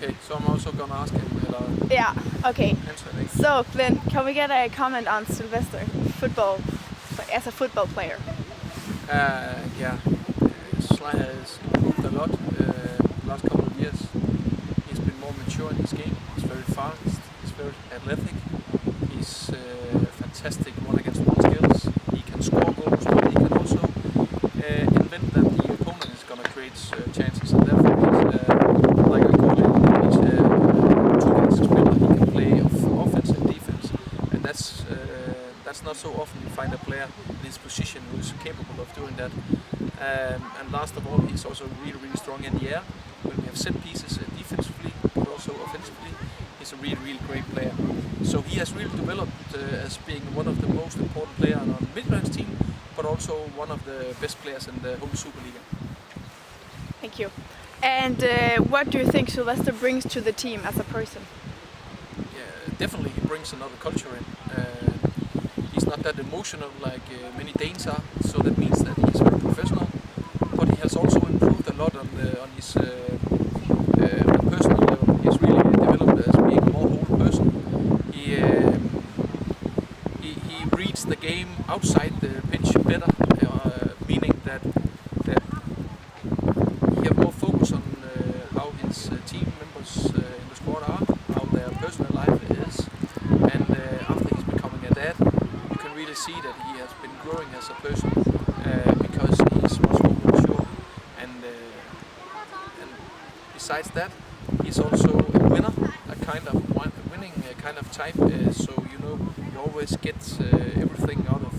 Okay, so I'm also gonna ask him. Yeah. Okay. Answer it. So, Glenn, can we get a comment on Sylvester as a football player? Yeah, Sly has improved a lot the last couple of years. He's been more mature in his game. He's very fast. He's very athletic. He's fantastic one-against-one skills. He can score goals, but he can also invent that the opponent is gonna create chances, and therefore he's like I call it, he's two-guys spieler. He can play offense and defense, and that's not so often you find a player in his position who is capable of doing that. And last of all, he's also really strong in the air. When we have set pieces defensively, but also offensively, he's a really great player. So he has really developed as being one of the most important players on the Midtjylland's team, but also one of the best players in the whole Superliga. Thank you. And what do you think Sylvester brings to the team as a person? Yeah, definitely he brings another culture in. He's not that emotional like many Danes are, so that means that he's very professional. But he has also improved a lot on his personal level. He's really developed as being a more whole person. He reads the game outside the pitch better, meaning that he have more focus on how his team members in the squad are, how their personal life is, and after he's becoming a dad, you can really see that he has been growing as a person because he's much more mature, and besides that, he's also a winner, a kind of winning kind of type. So you always get everything out of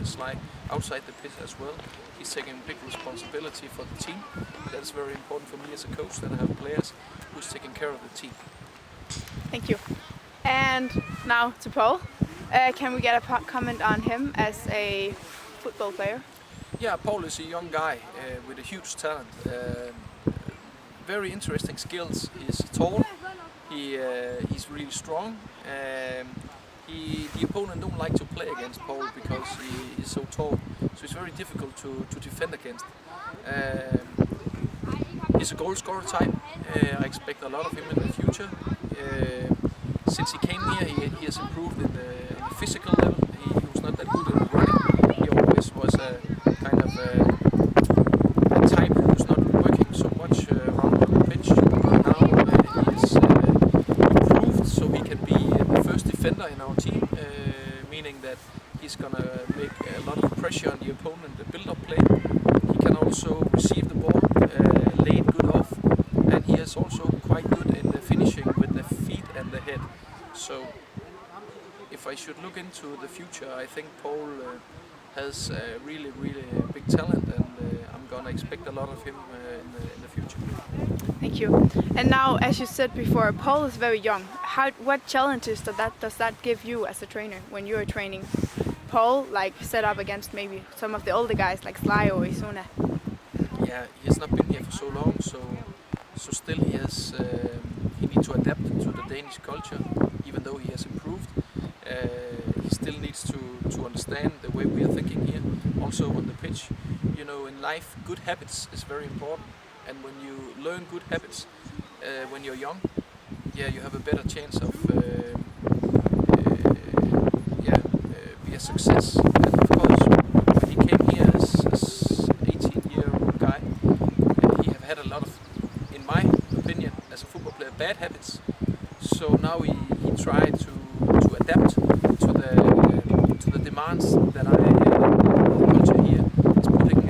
Sly outside the pitch as well. He's taking big responsibility for the team. That's very important for me as a coach, that I have players who's taking care of the team. Thank you. And now to Paul. Can we get a comment on him as a football player? Yeah, Paul is a young guy with a huge talent. Very interesting skills. He's tall. He's really strong. The opponent don't like to play against Paul because he is so tall. So it's very difficult to defend against. He's a goal scorer type. I expect a lot of him in the future. Since he came here, he has improved in the physical level. He was not that good in running. He always was a kind of a type who was not working so much around the pitch. But now he has improved, so he can be the first defender in our team, meaning that he's gonna make a lot of pressure on the opponent, the build-up play. He can also receive the ball, lay it good off, and he is also quite good in the finishing with the feet and the head. So if I should look into the future, I think Paul has a really big talent, and I'm gonna expect a lot of him in the future. Thank you. And now, as you said before, Paul is very young. What challenges does that give you as a trainer when you're training Paul, like set up against maybe some of the older guys like Sly or Isuna? Yeah, he has not been here for so long, so still he needs to adapt to the Danish culture, even though he has improved. He still needs to understand the way we are thinking here, also on the pitch. In life, good habits is very important, and when you learn good habits when you're young, you have a better chance of be a success. And of course, when he came here as 18-year-old guy, he have had a lot of, in my opinion, as a football player, bad habits. So now he tried to adapt to the demands that the culture here is putting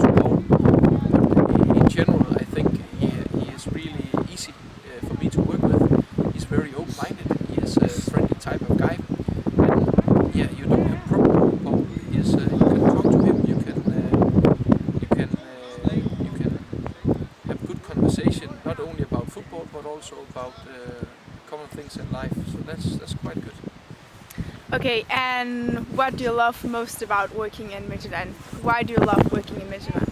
to Paul. But in general, I think he is really easy for me to work with. He's very open-minded. He is a friendly type of guy. And you don't have a problem with Paul. You can talk to him. You can have good conversation, not only about football but also about common things in life. So that's quite good. Okay, and what do you love most about working in Midtjylland? Why do you love working in Midtjylland?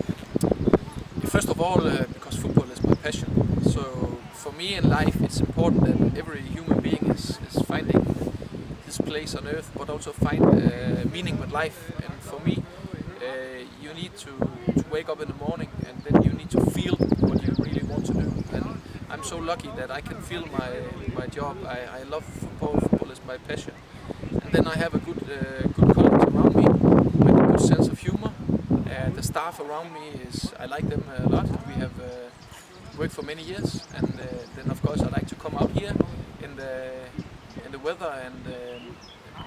First of all, because football is my passion. So for me in life, it's important that every human being is finding his place on earth, but also find meaning with life. And for me, you need to wake up in the morning, and then you need to feel what you really want to do. And I'm so lucky that I can feel my job. I love football. Football is my passion. And then I have a good colleagues around me with a good sense of humor. The staff around me I like them a lot. We have worked for many years, and then of course I like to come out here in the weather and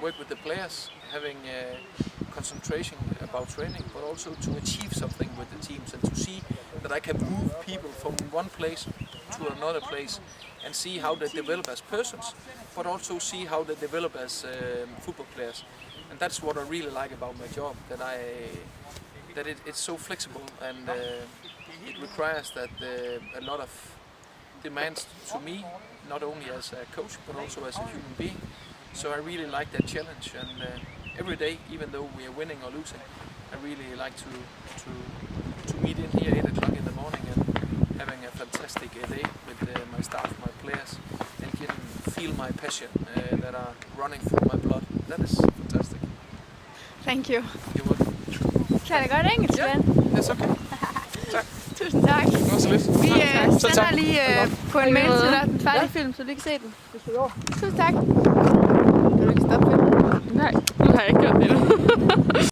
work with the players, having concentration about training, but also to achieve something with the teams and to see that I can move people from one place to another place and see how they develop as persons, but also see how they develop as football players. And that's what I really like about my job, that it's so flexible, and it requires that a lot of demands to me, not only as a coach but also as a human being. So I really like that challenge, and every day, even though we are winning or losing, I really like to meet in here 8 o'clock in the morning and having a fantastic day with my staff, my players, and can feel my passion that are running through my blood. That is fantastic. Thank you. You're welcome. Kan jeg godt engelsk, Ja, Svend? that's okay. Tak. Tusind tak. Det var så lidt. Vi Så sender tak. lige på en mail til dig den færdige film, så du kan se den. Tusind tak. Kan du ikke stoppe filmen? Nej, nu har jeg ikke gjort det endnu.